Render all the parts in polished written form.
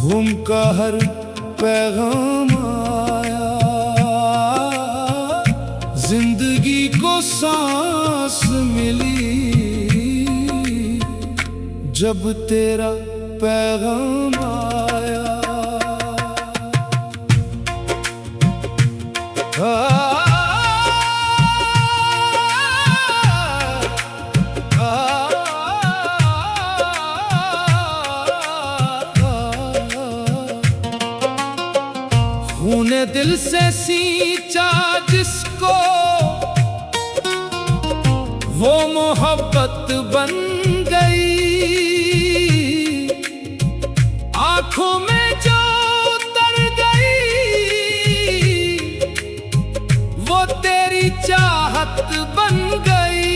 उनका हर पैगाम आया, जिंदगी को सांस मिली जब तेरा पैगाम आया। खूने दिल से सींचा जिसको वो मोहब्बत बन गई, आंखों में जो उतर गई वो तेरी चाहत बन गई।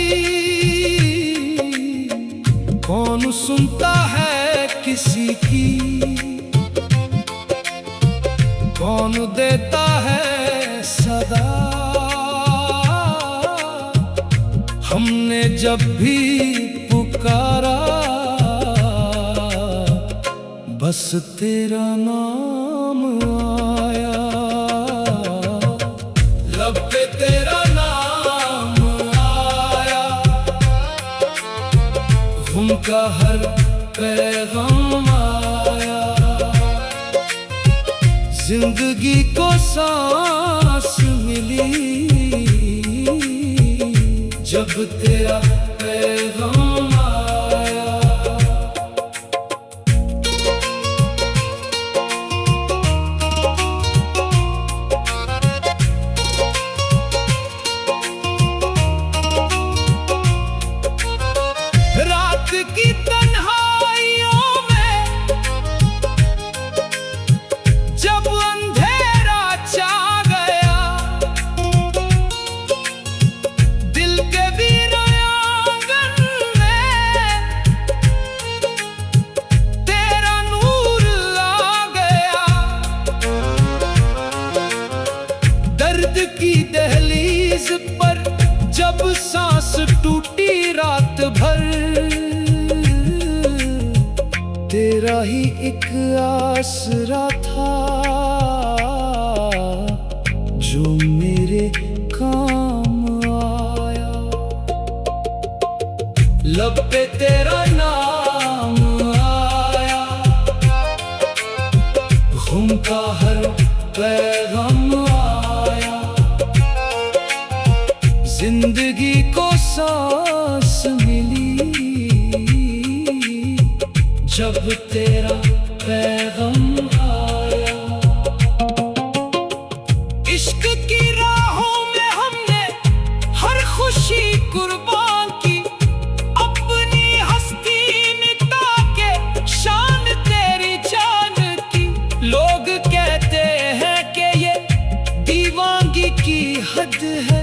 कौन सुनता है किसी की, कौन देता है सदा। हमने जब भी पुकारा बस तेरा नाम आया, लब पे तेरा नाम आया, उनका हर पैगाम आया, जिंदगी को सांस मिली जब तेरा पैगाम आया। रात की तन्हाइयों में जब अंधेरा छा गया, दिल के वीरान आंगन में तेरा नूर आ गया। दर्द की दहलीज पर जब सांस टूटी रात भर, तेरा ही एक आसरा था जो मेरे काम आया। लब पे तेरा नाम आया, गम का हर पैगाम आया, जिंदगी को सांस मिली जब तेरा पैगाम आया। इश्क की राहों में हमने हर खुशी कुर्बान की, अपनी हस्ती मिटा के शान तेरी जान की। लोग कहते हैं कि ये दीवानगी की हद है,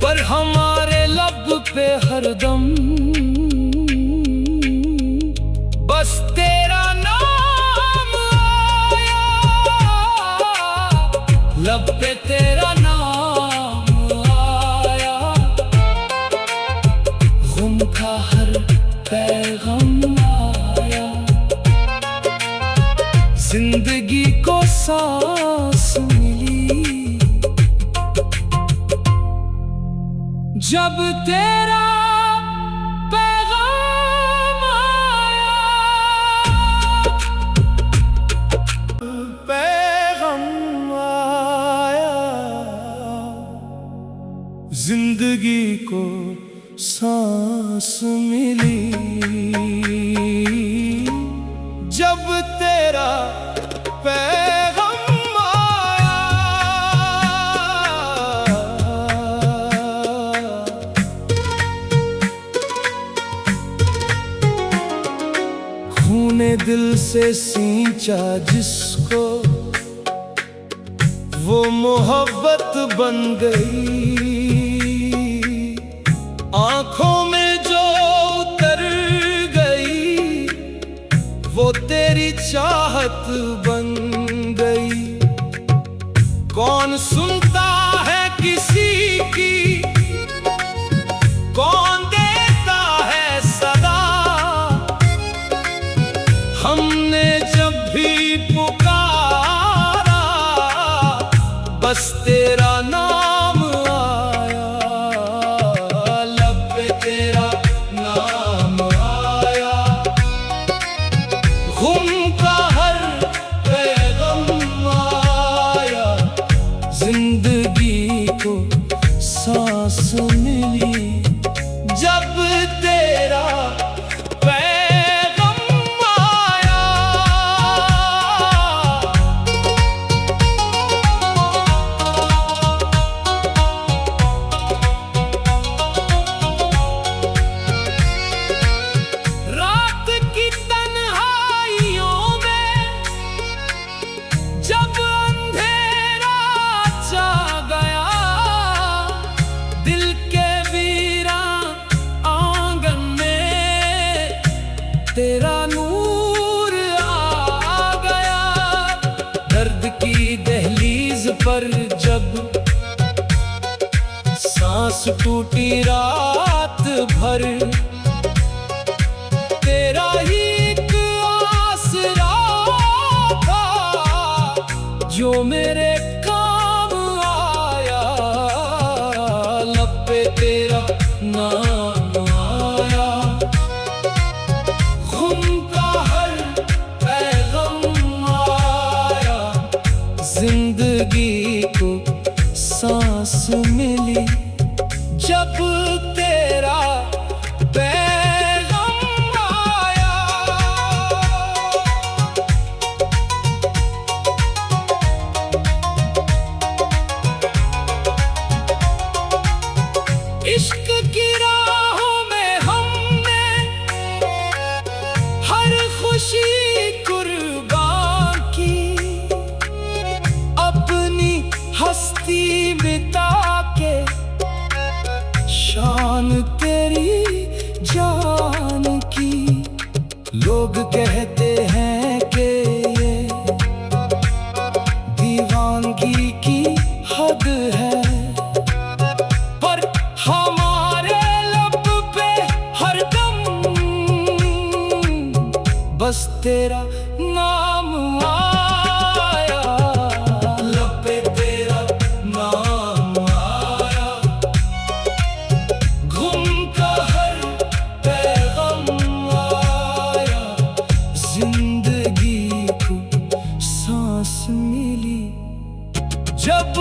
पर हमारे लब पे हरदम बस तेरा नाम आया, लब पे तेरा नाम आया, गम का हर पैगाम आया, जिंदगी को सांस मिली जब तेरा जिंदगी को सांस मिली जब तेरा पैगाम आया। खूने दिल से सींचा जिसको वो मोहब्बत बन गई, आंखों में जो उतर गई वो तेरी चाहत बन गई। कौन सुनता है किसी की, कौन देता है सदा। हमने जब भी पुकारा, बस तेरा नाम आया, लब पे तेरा नाम आया। गुम का हर पैगाम आया, जिंदगी को सांस मिली जब तेरा तेरा नूर आ गया। दर्द की दहलीज पर जब सांस टूटी रात भर, तेरा ही एक आसरा था जो मेरे काम आया, लब पे तेरा नाम आया। जिंदगी को सांस मिली जब तेरा पैगाम आया। इश्क की राहों में हमने हर खुशी हस्ती मिटा के, शान तेरी जान की। लोग कहते हैं कि ये दीवानगी की हद है, पर हमारे लब पे हरदम बस तेरा नाम आया, लब पे तेरा नाम आया। गुम का हर पैगाम आया, जिंदगी को सांस मिली जब